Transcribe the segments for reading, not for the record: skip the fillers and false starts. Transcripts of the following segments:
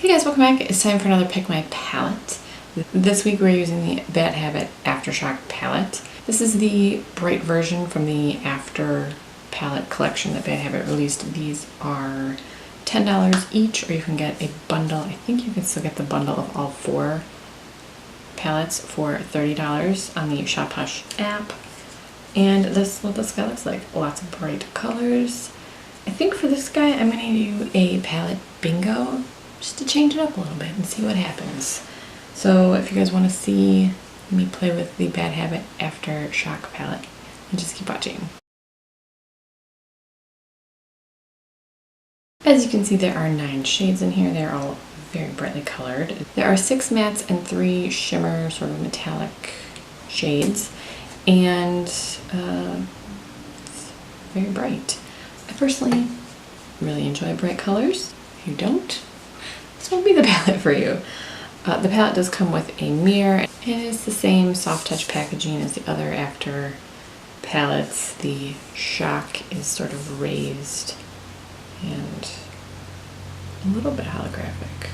Hey guys, welcome back. It's time for another Pick My Palette. This week we're using the Bad Habit Aftershock palette. This is the bright version from the After palette collection that Bad Habit released. These are $10 each, or you can get a bundle. I think you can still get the bundle of all 4 palettes for $30 on the Shop Hush app. And this is what this guy looks like. Lots of bright colors. I think for this guy I'm going to do a palette bingo just to change it up a little bit and see what happens. So if you guys want to see me play with the Bad Habit Aftershock palette, then just keep watching. As you can see, there are 9 shades in here. They're all very brightly colored. There are 6 mattes and 3 shimmer sort of metallic shades, and it's very bright. I personally really enjoy bright colors. If you don't, this won't be the palette for you. The palette does come with a mirror, and it's the same soft touch packaging as the other After palettes. The shock is sort of raised and a little bit holographic.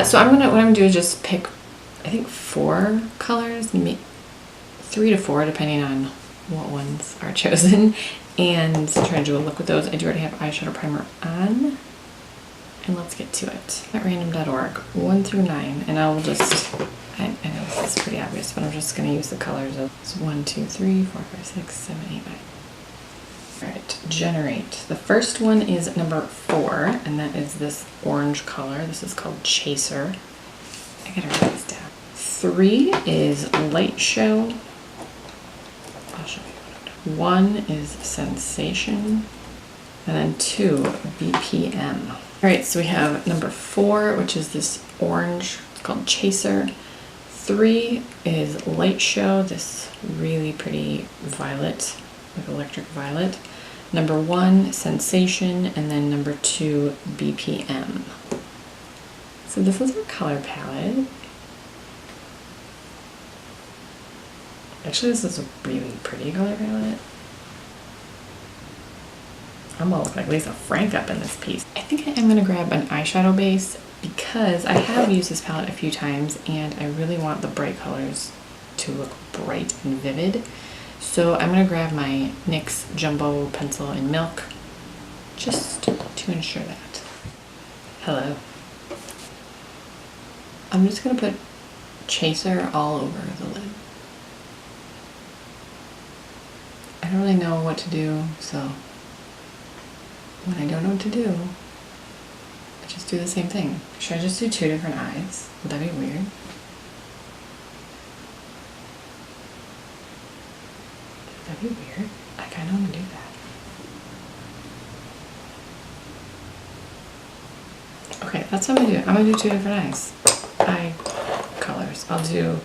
So what I'm gonna do is just pick, I think 4 colors, 3 to 4 depending on what ones are chosen, and try to do a look with those. I do already have eyeshadow primer on, and let's get to it. At random.org, 1 through 9, and I'll just, I know this is pretty obvious, but I'm just going to use the colors of 1, 2, 3, 4, 5, 6, 7, 8, 9. Alright, generate. The first one is number 4, and that is this orange color. This is called Chaser. I gotta write this down. 3 is Light Show. I'll show you. 1 is Sensation, and then 2, BPM. Alright, so we have number 4, which is this orange, it's called Chaser. 3 is Light Show, this really pretty violet, like electric violet. Number 1, Sensation, and then number 2, BPM. So this is our color palette. Actually, this is a really pretty color palette. I'm gonna look like Lisa Frank up in this piece. I think I'm gonna grab an eyeshadow base because I have used this palette a few times and I really want the bright colors to look bright and vivid. So I'm gonna grab my NYX Jumbo Pencil in Milk just to ensure that. Hello. I'm just gonna put Chaser all over the lid. I don't really know what to do, so when I don't know what to do, I just do the same thing. Should I just do 2 different eyes? Would that be weird? Would that be weird? I kind of want to do that. Okay, that's what I'm going to do. I'm going to do 2 different eyes. Eye colors. I'll do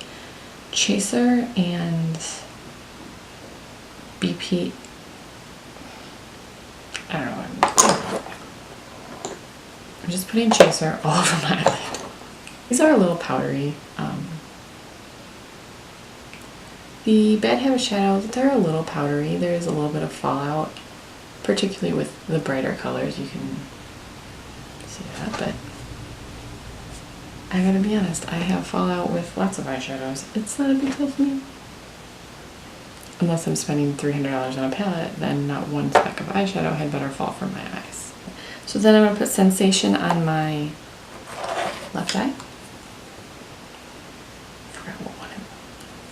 Chaser and BP. I don't know what I'm just putting Chaser all over my eyelid. These are a little powdery. The Bad Habit shadows, they're a little powdery. There is a little bit of fallout, particularly with the brighter colors. You can see that, but I gotta be honest, I have fallout with lots of eyeshadows. It's not a big deal for me. Unless I'm spending $300 on a palette, then not one speck of eyeshadow had better fall from my eyes. So then I'm going to put Sensation on my left eye.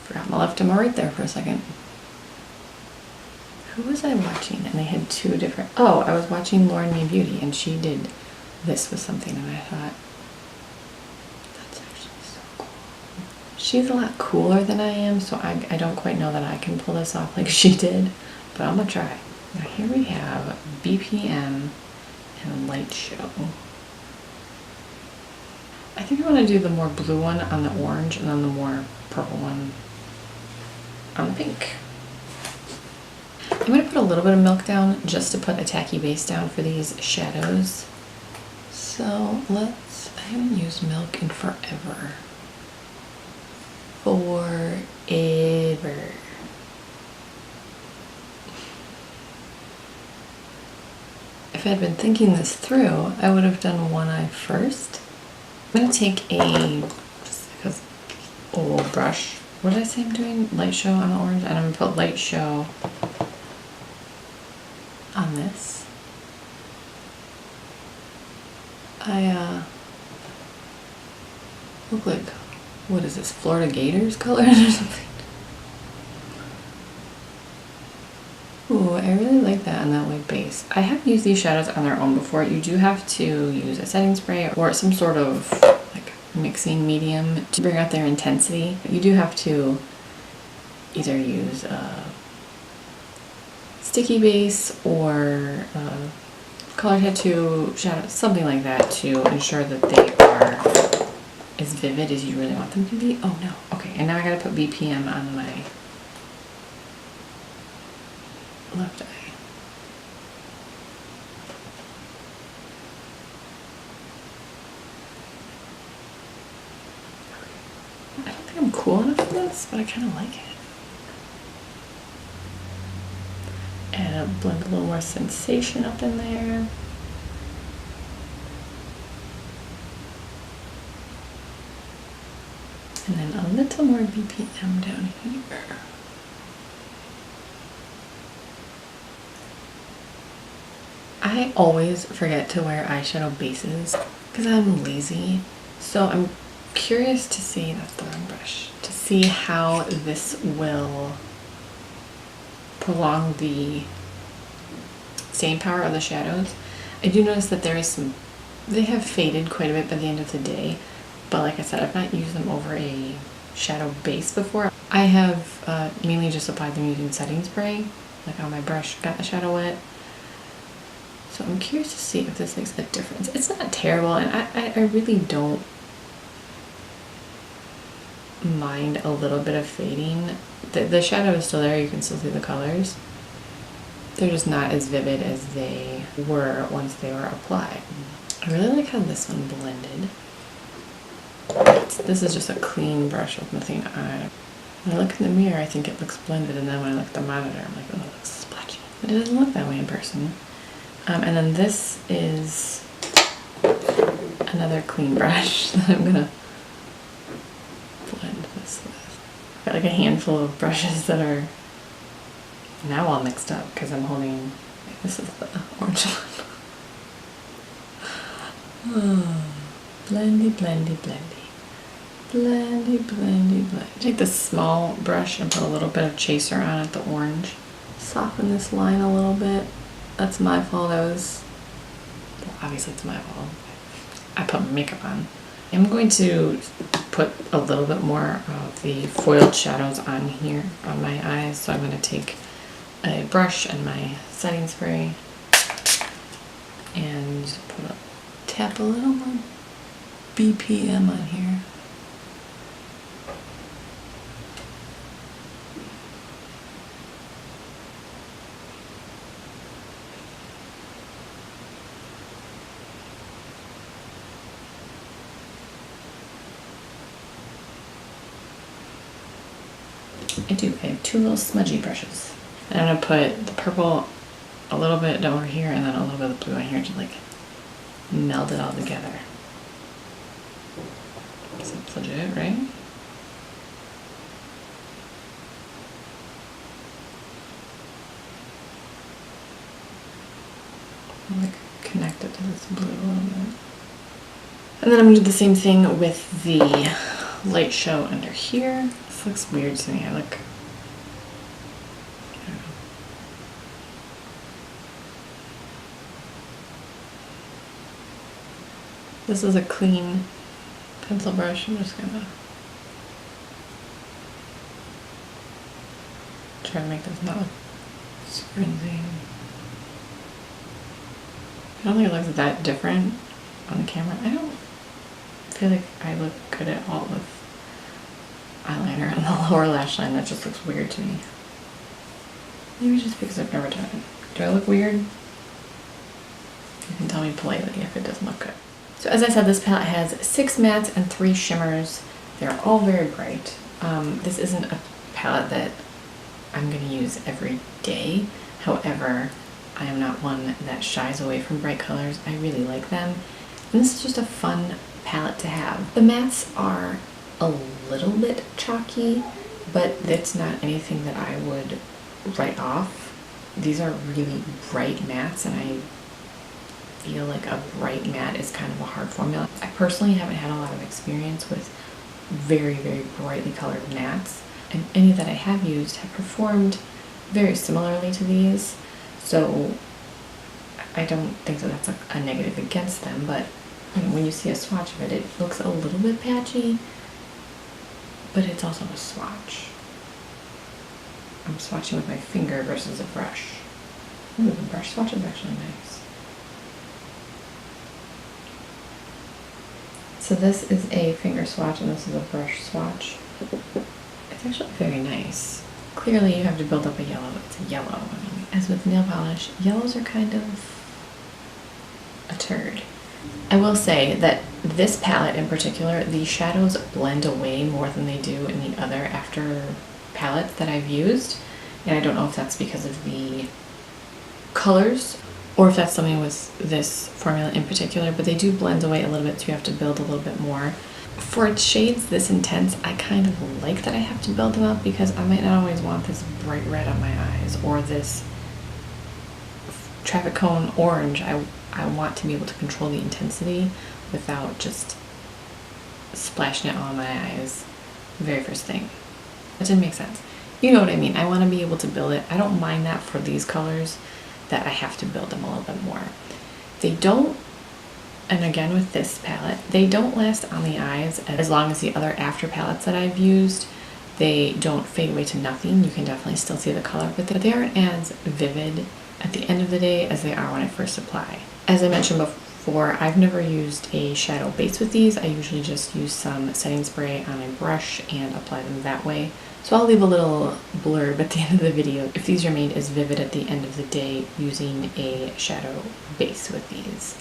Forgot my left and my right there for a second. Who was I watching? And they had 2 different... Oh, I was watching Lauren Mae Beauty, and she did this with something, and I thought, that's actually so cool. She's a lot cooler than I am, so I don't quite know that I can pull this off like she did, but I'm gonna try. Now here we have BPM and Light Show. I think I want to do the more blue one on the orange and then the more purple one on the pink. I'm going to put a little bit of milk down just to put a tacky base down for these shadows. So I haven't used milk in forever. Forever. If I had been thinking this through, I would have done one eye first I'm gonna take just like a old brush. What did I say I'm doing? Light show on the orange, and I'm gonna put light show on this. I look like, what is this, Florida Gators colors or something? Ooh, I really like that on that white base. I have used these shadows on their own before. You do have to use a setting spray or some sort of like mixing medium to bring out their intensity. You do have to either use a sticky base or a color tattoo shadow, something like that, to ensure that they are as vivid as you really want them to be. Oh no, okay, and now I gotta put BPM on my left eye. I don't think I'm cool enough for this, but I kind of like it. And I'll blend a little more sensation up in there. And then a little more BPM down here. I always forget to wear eyeshadow bases because I'm lazy. So I'm curious to see, that's the wrong brush, to see how this will prolong the staying power of the shadows. I do notice that there is some, they have faded quite a bit by the end of the day, but like I said, I've not used them over a shadow base before. I have mainly just applied them using setting spray, like on my brush, got the shadow wet. So I'm curious to see if this makes a difference. It's not terrible, and I really don't mind a little bit of fading. The shadow is still there, you can still see the colors. They're just not as vivid as they were once they were applied. I really like how this one blended. This is just a clean brush with nothing on it. When I look in the mirror, I think it looks blended, and then when I look at the monitor, I'm like, oh, it looks splotchy. But it doesn't look that way in person. And then this is another clean brush that I'm gonna blend this with. I've got like a handful of brushes that are now all mixed up because I'm holding, this is the orange one. Oh, blendy, blendy, blendy. Blendy, blendy, blendy. Take this small brush and put a little bit of chaser on it, the orange. Soften this line a little bit. That's my fault. Well, obviously it's my fault. I put makeup on. I'm going to put a little bit more of the foiled shadows on here on my eyes. So I'm going to take a brush and my setting spray and tap a little more BPM on here. I have two little smudgy brushes. And I'm gonna put the purple a little bit over here and then a little bit of blue on here to like meld it all together. That's legit, right? I'll like connect it to this blue a little bit. And then I'm gonna do the same thing with the light show under here. This looks weird to me. I don't know. This is a clean pencil brush. I'm just gonna try to make this not look scrunzy. I don't think it looks that different on the camera. I don't feel like I look good at all with eyeliner on the lower lash line. That just looks weird to me. Maybe just because I've never done it. Do I look weird? You can tell me politely if it doesn't look good. So as I said, this palette has 6 mattes and 3 shimmers. They're all very bright. This isn't a palette that I'm going to use every day. However, I am not one that shies away from bright colors. I really like them. And this is just a fun palette to have. The mattes are a little bit chalky, but it's not anything that I would write off. These are really bright mattes, and I feel like a bright matte is kind of a hard formula. I personally haven't had a lot of experience with very, very brightly colored mattes, and any that I have used have performed very similarly to these, so I don't think that that's a negative against them, but you know, when you see a swatch of it, it looks a little bit patchy, but it's also a swatch. I'm swatching with my finger versus a brush. Ooh, the brush swatch is actually nice. So this is a finger swatch and this is a brush swatch. It's actually very nice. Clearly you have to build up a yellow. It's a yellow. I mean, as with nail polish, yellows are kind of a turd. I will say that this palette in particular, the shadows blend away more than they do in the other after palettes that I've used, and I don't know if that's because of the colors or if that's something with this formula in particular, but they do blend away a little bit, so you have to build a little bit more. For shades this intense, I kind of like that I have to build them up because I might not always want this bright red on my eyes or this traffic cone orange. I want to be able to control the intensity without just splashing it all on my eyes the very first thing. That didn't make sense. You know what I mean. I want to be able to build it. I don't mind that for these colors, that I have to build them a little bit more. They don't, and again with this palette, they don't last on the eyes as long as the other after palettes that I've used. They don't fade away to nothing. You can definitely still see the color, but they aren't as vivid at the end of the day as they are when I first apply. As I mentioned before, I've never used a shadow base with these. I usually just use some setting spray on a brush and apply them that way. So I'll leave a little blurb at the end of the video if these remain as vivid at the end of the day using a shadow base with these.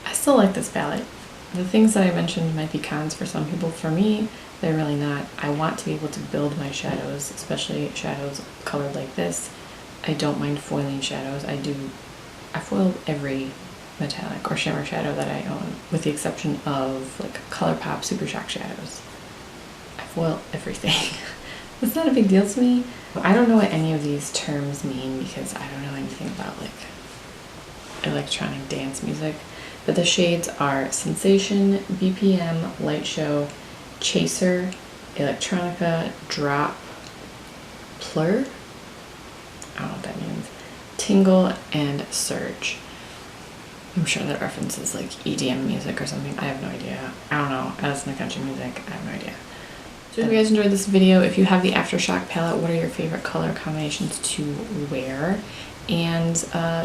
I still like this palette. The things that I mentioned might be cons for some people. For me, they're really not. I want to be able to build my shadows, especially shadows colored like this. I don't mind foiling shadows. I foil every metallic or shimmer shadow that I own, with the exception of like ColourPop Super Shock shadows. I foil everything. It's not a big deal to me. I don't know what any of these terms mean because I don't know anything about like electronic dance music, but the shades are Sensation, BPM, Light Show, Chaser, Electronica, Drop, Plur, I don't know what that means, Tingle, and Surge. I'm sure that references like EDM music or something. I have no idea. I don't know. I listen to country music. I have no idea. So if you guys enjoyed this video, if you have the Aftershock palette, what are your favorite color combinations to wear? And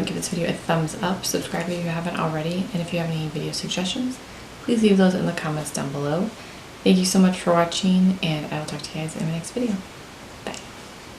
give this video a thumbs up, subscribe if you haven't already, and if you have any video suggestions, please leave those in the comments down below. Thank you so much for watching, and I will talk to you guys in my next video.